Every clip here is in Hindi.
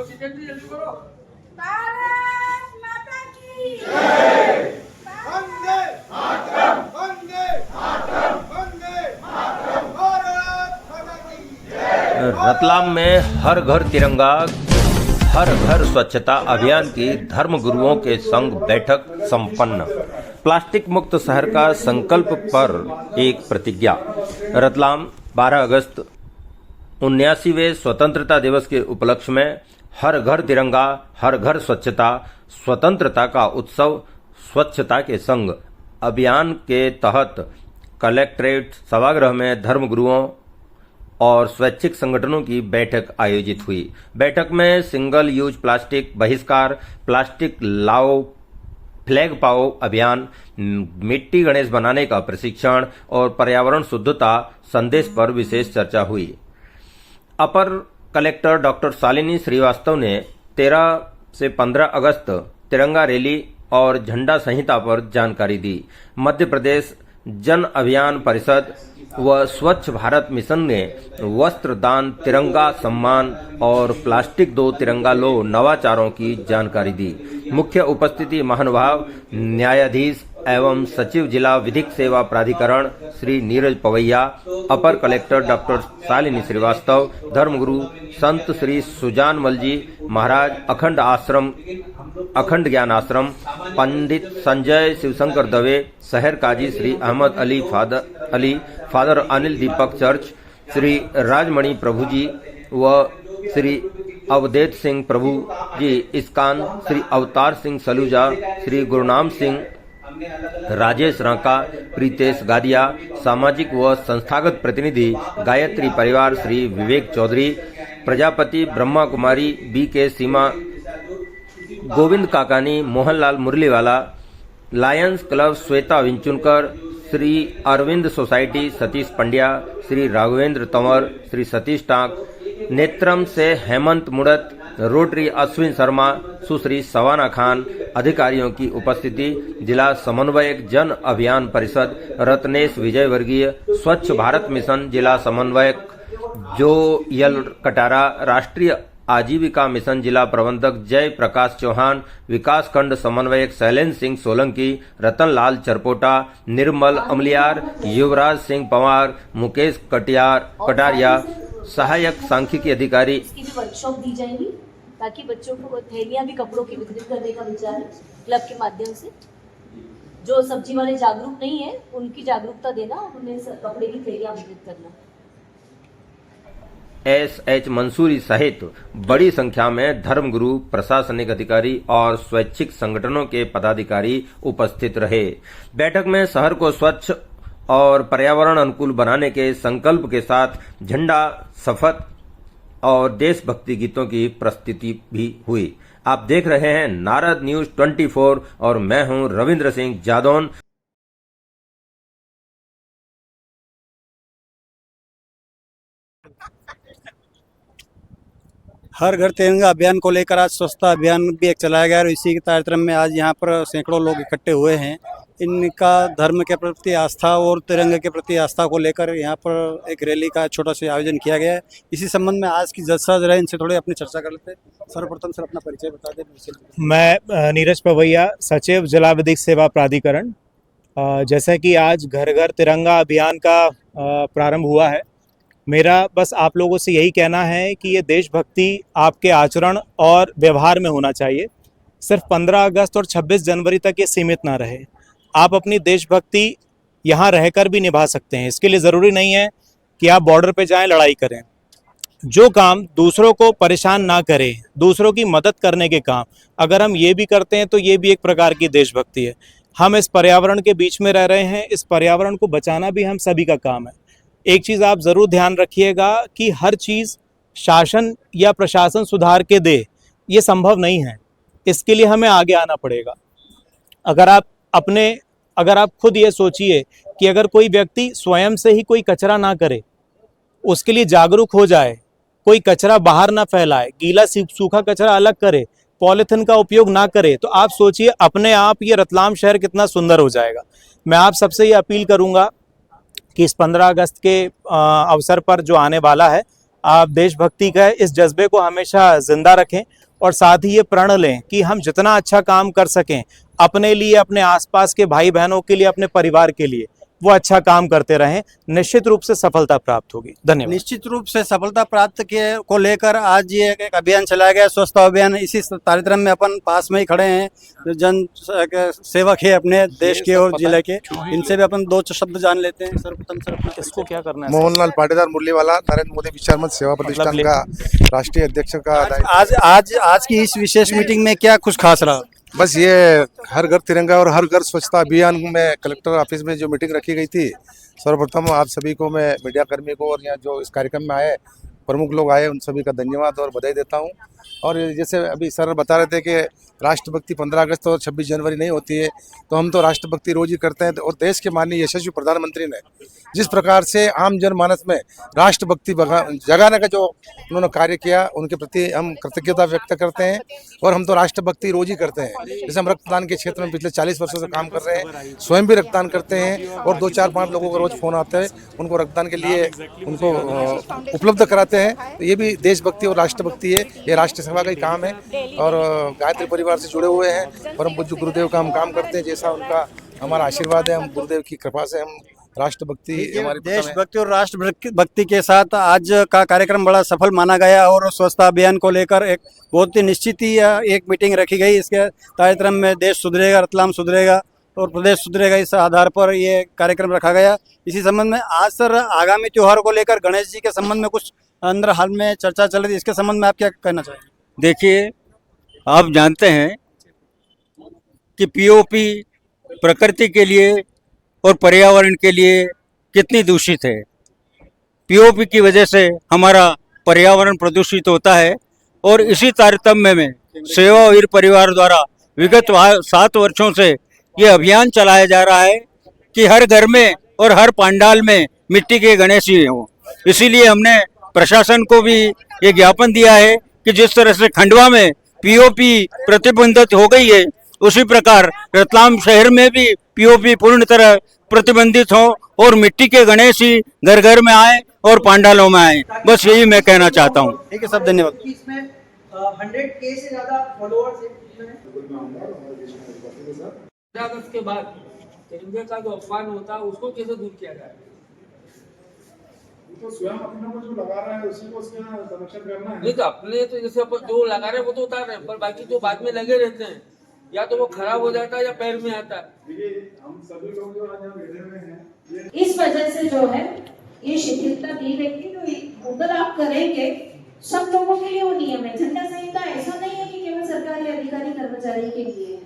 भारत माता की जय। वंदे मातरम, वंदे मातरम, वंदे मातरम, भारत माता की जय। रतलाम में हर घर तिरंगा हर घर स्वच्छता अभियान की धर्म गुरुओं के संग बैठक संपन्न। प्लास्टिक मुक्त शहर का संकल्प पर एक प्रतिज्ञा। रतलाम 12 अगस्त 79वें स्वतंत्रता दिवस के उपलक्ष्य में हर घर तिरंगा हर घर स्वच्छता स्वतंत्रता का उत्सव स्वच्छता के संग अभियान के तहत कलेक्ट्रेट सभागृह में धर्म गुरुओं और स्वैच्छिक संगठनों की बैठक आयोजित हुई। बैठक में सिंगल यूज प्लास्टिक बहिष्कार, प्लास्टिक लाओ फ्लैग पाओ अभियान, मिट्टी गणेश बनाने का प्रशिक्षण और पर्यावरण शुद्धता संदेश पर विशेष चर्चा हुई। अपर कलेक्टर डॉक्टर शालिनी श्रीवास्तव ने 13 से 15 अगस्त तिरंगा रैली और झंडा संहिता पर जानकारी दी। मध्य प्रदेश जन अभियान परिषद व स्वच्छ भारत मिशन ने वस्त्र दान, तिरंगा सम्मान और प्लास्टिक दो तिरंगा लो नवाचारों की जानकारी दी। मुख्य उपस्थिति महानुभाव न्यायाधीश एवं सचिव जिला विधिक सेवा प्राधिकरण श्री नीरज पवैया, अपर कलेक्टर डॉक्टर शालिनी श्रीवास्तव, धर्मगुरु संत श्री सुजानमल जी महाराज अखंड ज्ञान आश्रम, पंडित संजय शिवशंकर दवे, शहर काजी श्री अहमद अली फादर अनिल दीपक चर्च, श्री राजमणि प्रभु जी व श्री अवधेत सिंह प्रभु जी इस्कान, श्री अवतार सिंह सलूजा, श्री गुरुनाम सिंह, राजेश रांका, प्रीतेश गादिया, सामाजिक व संस्थागत प्रतिनिधि Gayatri Parivar Shri Vivek Chaudhary, Prajapati Brahma Kumari, BK Seema, Govind Kakani, Mohanlal Muraliwala, lions club Shweta Vinchunkar, Shri Arvind society Satish Pandya, Shri Raghavendra Tanwar, Shri Satish Tak, Netram से हेमंत मुड़त, रोटरी अश्विन शर्मा, सुश्री सवाना खान, अधिकारियों की उपस्थिति। जिला समन्वयक जन अभियान परिषद रत्नेश विजय वर्गीय, स्वच्छ भारत मिशन जिला समन्वयक जोयल कटारा, राष्ट्रीय आजीविका मिशन जिला प्रबंधक जय प्रकाश चौहान, विकास खंड समन्वयक शैलेंद्र सिंह सोलंकी, रतनलाल चरपोटा, निर्मल अमलियार, युवराज सिंह पवार, मुकेश कटारिया, सहायक सांख्यिकी अधिकारी। इसकी भी वर्कशॉप दी जाएगी ताकि बच्चों को थैलियां भी कपड़ों की वितरित करने का विचार है क्लब के माध्यम से। जो सब्जी वाले जागरूक नहीं है उनकी जागरूकता देना और उन्हें कपड़े की थैलियां वितरित करना। SH मंसूरी सहित बड़ी संख्या में धर्मगुरु, प्रशासनिक अधिकारी और स्वैच्छिक संगठनों के पदाधिकारी उपस्थित रहे। बैठक में शहर को स्वच्छ और पर्यावरण अनुकूल बनाने के संकल्प के साथ झंडा, शपथ और देशभक्ति गीतों की प्रस्तुति भी हुई। आप देख रहे हैं नारद न्यूज 24 और मैं हूं रविंद्र सिंह जादौन। हर घर तिरंगा अभियान को लेकर आज स्वच्छता अभियान भी एक चलाया गया और इसी के कार्यक्रम में आज यहाँ पर सैकड़ों लोग इकट्ठे हुए हैं। इनका धर्म के प्रति आस्था और तिरंगे के प्रति आस्था को लेकर यहाँ पर एक रैली का छोटा सा आयोजन किया गया है। इसी संबंध में आज की जज साहब रहे, इनसे थोड़ी अपनी चर्चा कर लेते हैं। सर्वप्रथम सर अपना परिचय बता दें। मैं नीरज पवैया, सचिव जिला विधिक सेवा प्राधिकरण। जैसा कि आज घर घर तिरंगा अभियान का प्रारंभ हुआ है, मेरा बस आप लोगों से यही कहना है कि ये देशभक्ति आपके आचरण और व्यवहार में होना चाहिए। सिर्फ 15 अगस्त और 26 जनवरी तक ये सीमित ना रहे। आप अपनी देशभक्ति यहाँ रहकर भी निभा सकते हैं। इसके लिए ज़रूरी नहीं है कि आप बॉर्डर पे जाएं, लड़ाई करें। जो काम दूसरों को परेशान ना करे, दूसरों की मदद करने के काम अगर हम ये भी करते हैं तो ये भी एक प्रकार की देशभक्ति है। हम इस पर्यावरण के बीच में रह रहे हैं, इस पर्यावरण को बचाना भी हम सभी का काम है। एक चीज़ आप ज़रूर ध्यान रखिएगा कि हर चीज़ शासन या प्रशासन सुधार के दे, ये संभव नहीं है। इसके लिए हमें आगे आना पड़ेगा। अगर आप खुद ये सोचिए कि अगर कोई व्यक्ति स्वयं से ही कोई कचरा ना करे, उसके लिए जागरूक हो जाए, कोई कचरा बाहर ना फैलाए, गीला सूखा कचरा अलग करे, पॉलीथिन का उपयोग ना करे, तो आप सोचिए अपने आप ये रतलाम शहर कितना सुंदर हो जाएगा। मैं आप सबसे ये अपील करूंगा कि इस 15 अगस्त के अवसर पर जो आने वाला है, आप देशभक्ति का इस जज्बे को हमेशा जिंदा रखें और साथ ही ये प्रण लें कि हम जितना अच्छा काम कर सकें अपने लिए, अपने आसपास के भाई बहनों के लिए, अपने परिवार के लिए, वो अच्छा काम करते रहें। निश्चित रूप से सफलता प्राप्त होगी। धन्यवाद। निश्चित रूप से सफलता प्राप्त के को लेकर आज ये एक अभियान चलाया गया, स्वच्छता अभियान। इसी कार्यक्रम में अपन पास में ही खड़े हैं, जन सेवक है अपने देश के और जिले के, इनसे भी अपन दो शब्द जान लेते हैं। सर्वप्रथम सर इसको क्या करना है? मोहनलाल पाटीदार मुरलीवाला, नरेंद्र मोदी विचार मंच सेवा प्रतिष्ठान का राष्ट्रीय अध्यक्ष का दायित्व। आज की इस विशेष मीटिंग में क्या कुछ खास रहा? बस ये हर घर तिरंगा और हर घर स्वच्छता अभियान में कलेक्टर ऑफिस में जो मीटिंग रखी गई थी, सर्वप्रथम आप सभी को, मैं मीडिया कर्मी को और यहाँ जो इस कार्यक्रम में आए प्रमुख लोग आए, उन सभी का धन्यवाद और बधाई देता हूँ। और जैसे अभी सर बता रहे थे कि राष्ट्रभक्ति 15 अगस्त और 26 जनवरी नहीं होती है, तो हम तो राष्ट्रभक्ति रोज ही करते हैं। और देश के माननीय यशस्वी प्रधानमंत्री ने जिस प्रकार से आम जनमानस में राष्ट्रभक्ति जगाने का जो उन्होंने कार्य किया, उनके प्रति हम कृतज्ञता व्यक्त करते हैं। और हम तो राष्ट्रभक्ति रोज ही करते हैं। जैसे हम रक्तदान के क्षेत्र में पिछले 40 वर्षों से काम कर रहे हैं, स्वयं भी रक्तदान करते हैं और 2-4-5 लोगों को रोज फोन आते हैं, उनको रक्तदान के लिए उनको उपलब्ध कराते हैं। तो ये भी देशभक्ति और राष्ट्रभक्ति है, ये राष्ट्र सेवा का ही काम है। और गायत्री परिवार से जुड़े हुए हैं, परम पूज्य गुरुदेव का हम काम करते हैं। जैसा उनका हमारा आशीर्वाद है, हम गुरुदेव की कृपा से हम राष्ट्रभक्ति हमारी देशभक्ति और राष्ट्रभक्ति के साथ आज का कार्यक्रम बड़ा सफल माना गया और स्वच्छता अभियान को लेकर एक बहुत ही निश्चित ही एक मीटिंग रखी गई। इसके कार्यक्रम में देश सुधरेगा, रतलाम सुधरेगा और प्रदेश सुधरेगा, इस आधार पर ये कार्यक्रम रखा गया। इसी संबंध में आज सर आगामी त्योहारों को लेकर गणेश जी के संबंध में कुछ अंदर हाल में चर्चा चल रही थी, इसके संबंध में आप क्या कहना चाहेंगे? देखिए, आप जानते हैं कि पीओपी प्रकृति के लिए और पर्यावरण के लिए कितनी दूषित है। पीओपी की वजह से हमारा पर्यावरण प्रदूषित होता है और इसी तारतम्य में सेवावीर परिवार द्वारा विगत 7 वर्षों से ये अभियान चलाया जा रहा है कि हर घर में और हर पंडाल में मिट्टी के गणेश ही हों। इसीलिए हमने प्रशासन को भी ये ज्ञापन दिया है कि जिस तरह से खंडवा में पीओपी प्रतिबंधित हो गई है, उसी प्रकार रतलाम शहर में भी पीओपी पूर्ण तरह प्रतिबंधित हो और मिट्टी के गणेश ही घर घर में आए और पंडालों में आए। बस यही मैं कहना चाहता हूँ। ठीक है, सब धन्यवाद। इसमें 100K से ज्यादा फॉलोअर्स हैं। अगस्त के बाद तिरंगे का जो अपमान होता है उसको कैसे दूर किया जाए? तो स्वयं अपने को जो लगा रहा है उसी को उसका संरक्षण करना है। नहीं तो अपने तो जैसे अपन जो लगा रहे हैं वो तो उतार रहे हैं, पर बाकी जो बाद में लगे रहते हैं या तो वो खराब हो जाता है या पैर में आता है। देखिए, हम सभी लोग जो आज यहाँ बैठे हुए हैं, इस वजह से जो है ये शिथिलता दी गई थी। तो अगर आप करेंगे, सब लोगों के लिए वो नियम है। झंडा संहिता ऐसा नहीं है कि केवल सरकारी अधिकारी कर्मचारी के लिए है,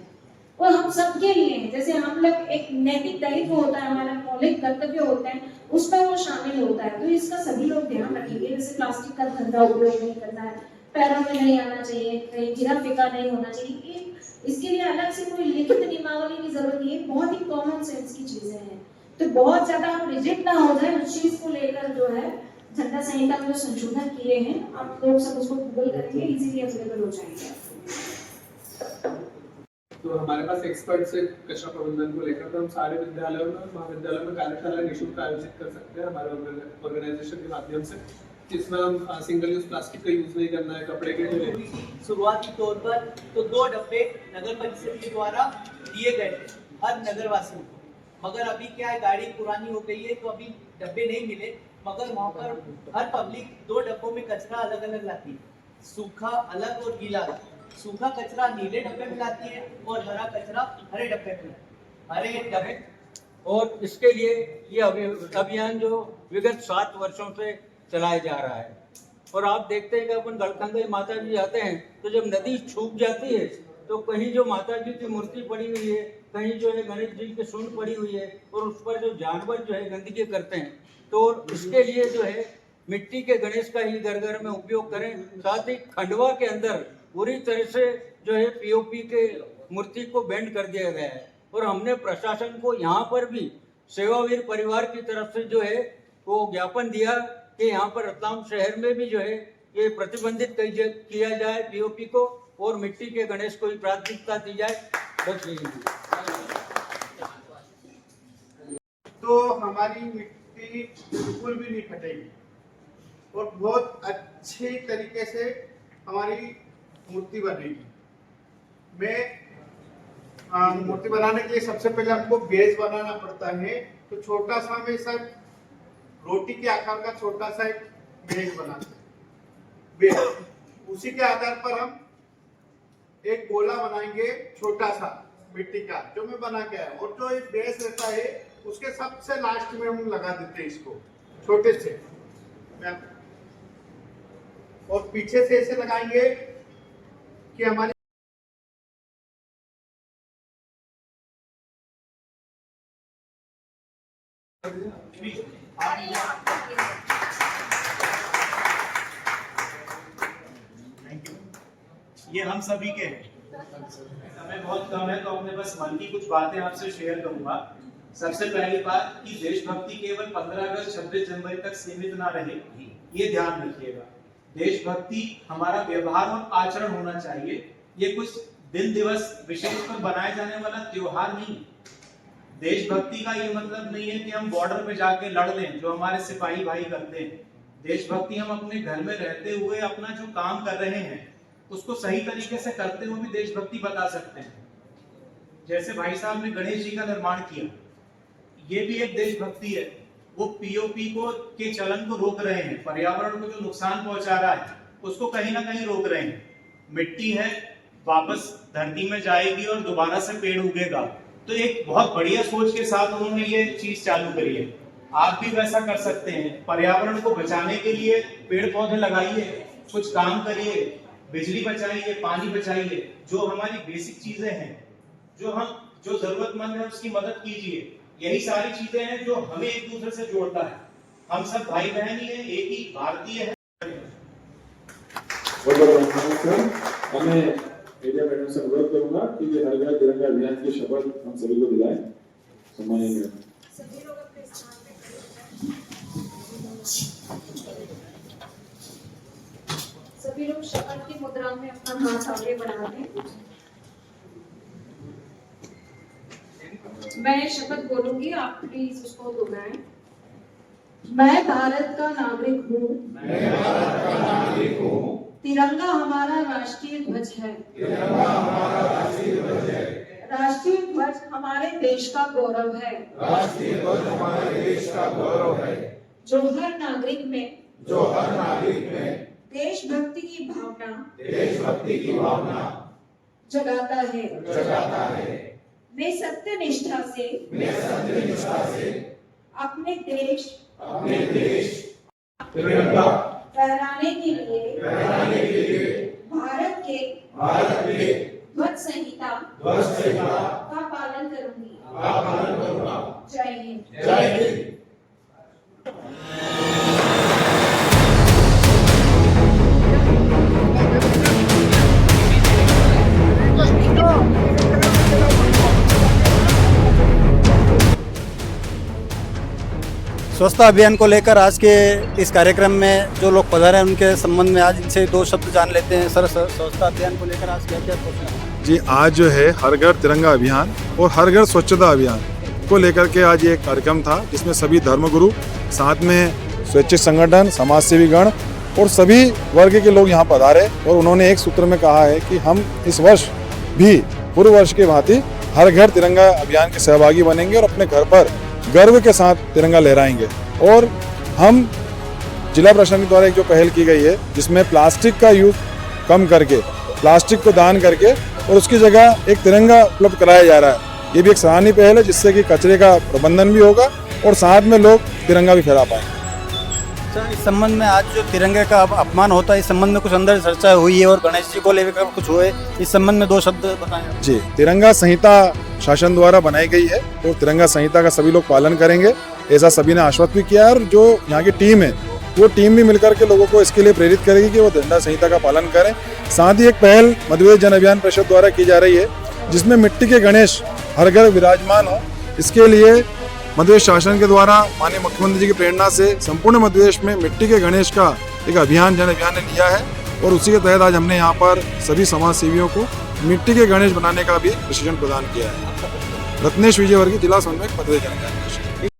वो हम सबके लिए है। जैसे हम लोग एक नैतिक दायित्व होता है, हमारा मौलिक कर्तव्य होता है, उसमें वो शामिल होता है। तो इसका सभी लोग ध्यान रखेंगे। जैसे प्लास्टिक का गंदा उपयोग नहीं करना है, पैरों में नहीं आना चाहिए, कहीं गिरा फेंका नहीं होना चाहिए। इसके लिए अलग से कोई लिखित नियमावली की जरूरत नहीं है, बहुत ही कॉमन सेंस की चीजें हैं। तो बहुत ज्यादा हम रिजिड ना हो जाए उस चीज को लेकर। जो है झंडा संहिता में जो संशोधन किए हैं, आप लोग सब उसको गूगल करेंगे, इजीली अवेलेबल हो जाएंगे। तो हमारे पास एक्सपर्ट्स है कचरा प्रबंधन को लेकर, तो हम सारे विद्यालयों में, महाविद्यालयों में कार्यशाला निःशुल्क आयोजित कर सकते हैं हमारे ऑर्गेनाइजेशन के माध्यम से, जिसमें हम सिंगल यूज प्लास्टिक का यूज नहीं करना है, कपड़े के लिए। शुरुआती तौर पर तो 2 डब्बे नगर परिषद के द्वारा दिए गए थे हर नगरवासियों को, मगर अभी क्या है, गाड़ी पुरानी हो गई है तो अभी डब्बे नहीं मिले। मगर वहाँ पर हर पब्लिक 2 डब्बों में कचरा अलग अलग लाती है, सूखा अलग और गीला अलग। सूखा कचरा नीले डब्बे में लाती है और हरा कचरा हरे डब्बे में, हरे डब्बे। और इसके लिए ये अभियान जो विगत 7 वर्षों से चलाया जा रहा है। और आप देखते हैं कि अपन गढ़खंडे माता जी जाते हैं तो जब नदी सूख जाती है तो कहीं जो माता जी की मूर्ति पड़ी हुई है, कहीं जो है गणेश जी की सूंड पड़ी हुई है और उस पर जो जानवर जो है गंदगी करते हैं, तो इसके लिए जो है मिट्टी के गणेश का ही घर घर में उपयोग करें। साथ ही खंडवा के अंदर पूरी तरह से जो है पीओपी के मूर्ति को बैंड कर दिया गया है। और हमने प्रशासन को यहाँ पर भी सेवावीर परिवार की तरफ से जो है वो ज्ञापन दिया कि यहाँ पर रतलाम शहर में भी जो है ये प्रतिबंधित किया जाए पीओपी को और मिट्टी के गणेश को ही प्राथमिकता दी जाए। बस यही। तो हमारी मिट्टी बिल्कुल भी नहीं फटेगी। और बहुत अच्छे तरीके से हमारी मूर्ति बनेगी। मूर्ति बनाने के लिए सबसे पहले हमको बेस बनाना पड़ता है। तो छोटा सा में सब रोटी के आकार का छोटा सा एक बेस बनाते हैं। बेस उसी के आधार पर हम एक गोला बनाएंगे छोटा सा मिट्टी का, जो मैं बना के आया। और जो एक बेस रहता है उसके सबसे लास्ट में हम लगा देते हैं इसको छोटे से, और पीछे से ऐसे लगाएंगे कि हमारी ये हम सभी के हैं। समय बहुत कम है तो अपने बस मन की कुछ बातें आपसे शेयर करूंगा। सबसे पहली बात कि देशभक्ति केवल 15 अगस्त 26 जनवरी तक सीमित ना रहे, ये ध्यान रखिएगा। देशभक्ति हमारा व्यवहार और आचरण होना चाहिए। ये कुछ दिन दिवस विशेष पर बनाए जाने वाला त्योहार नहीं। देशभक्ति का ये मतलब नहीं है कि हम बॉर्डर पे जाके लड़ लें, जो हमारे सिपाही भाई करते हैं। देशभक्ति हम अपने घर में रहते हुए अपना जो काम कर रहे हैं उसको सही तरीके से करते हुए भी देशभक्ति बता सकते हैं। जैसे भाई साहब ने गणेश जी का निर्माण किया, ये भी एक देशभक्ति है। वो पीओपी के चलन को रोक रहे हैं, पर्यावरण को जो नुकसान पहुंचा रहा है उसको कहीं ना कहीं रोक रहे हैं। मिट्टी है, वापस धरती में जाएगी और दोबारा से पेड़ उगेगा। तो एक बहुत बढ़िया सोच के साथ उन्होंने ये चीज चालू करी है। आप भी वैसा कर सकते हैं। पर्यावरण को बचाने के लिए पेड़ पौधे लगाइए, कुछ काम करिए, बिजली बचाइए, पानी बचाइए। जो हमारी बेसिक चीजें हैं, जो जरूरतमंद है उसकी मदद कीजिए। यही सारी चीजें हैं जो हमें एक दूसरे से जोड़ता है। हम सब भाई बहन ही हैं, एक ही भारतीय है। मैं मीडिया मैडम से अनुरोध करूंगा कि ये हर घर तिरंगा अभियान की शपथ हम सभी को दिलाएं। सम्मानित सभी लोग शपथ की मुद्रा में अपना हाथ आगे बढ़ा दें। मैं शपथ बोलूंगी, आप प्लीज उसको दोहराएं। मैं भारत का नागरिक हूँ। तिरंगा हमारा राष्ट्रीय ध्वज है। राष्ट्रीय ध्वज हमारे देश का गौरव है। जो हर नागरिक में देशभक्ति की भावना जगाता है। मैं सत्य निष्ठा से अपने देश फहराने के लिए भारत के ध्वज संहिता का पालन करूंगी। जय हिंद। स्वच्छता अभियान को लेकर आज के इस कार्यक्रम में जो लोग पधारे हैं उनके संबंध में आज इनसे दो शब्द जान लेते हैं। सर, स्वच्छता अभियान को लेकर आज क्या क्या सोचना है? जी, आज जो है हर घर तिरंगा अभियान और हर घर स्वच्छता अभियान को लेकर के आज ये कार्यक्रम था, जिसमें सभी धर्मगुरु, साथ में स्वैच्छिक संगठन, समाजसेवी गण और सभी वर्ग के लोग यहाँ पधारे। और उन्होंने एक सूत्र में कहा है कि हम इस वर्ष भी पूर्व वर्ष के भांति हर घर तिरंगा अभियान के सहभागी बनेंगे और अपने घर पर गर्व के साथ तिरंगा लहराएंगे। और हम जिला प्रशासन द्वारा एक जो पहल की गई है, जिसमें प्लास्टिक का यूज कम करके, प्लास्टिक को दान करके और उसकी जगह एक तिरंगा उपलब्ध कराया जा रहा है। ये भी एक सराहनीय पहल है, जिससे कि कचरे का प्रबंधन भी होगा और साथ में लोग तिरंगा भी फहरा पाएंगे। इस संबंध में आज जो तिरंगे का अपमान होता है, इस संबंध में कुछ अंदर चर्चा हुई है और गणेश जी को लेकर कुछ हुए, इस संबंध में दो शब्द बताएं। जी, तिरंगा संहिता शासन द्वारा बनाई गई है तो तिरंगा संहिता का सभी लोग पालन करेंगे, ऐसा सभी ने आश्वस्त भी किया है। और जो यहाँ की टीम है वो टीम भी मिलकर के लोगों को इसके लिए प्रेरित करेगी कि वो तिरंगा संहिता का पालन करें। साथ ही एक पहल मध्य प्रदेश जन अभियान परिषद द्वारा की जा रही है, जिसमें मिट्टी के गणेश हर घर विराजमान हो। इसके लिए मध्य प्रदेश शासन के द्वारा माननीय मुख्यमंत्री जी की प्रेरणा से संपूर्ण मध्य प्रदेश में मिट्टी के गणेश का एक अभियान जन अभियान ने लिया है और उसी के तहत आज हमने यहाँ पर सभी समाज सेवियों को मिट्टी के गणेश बनाने का भी प्रशिक्षण प्रदान किया है। रत्नेश विजयवर्गीय, जिला समन्वयक, मध्य प्रदेश जन अभियान।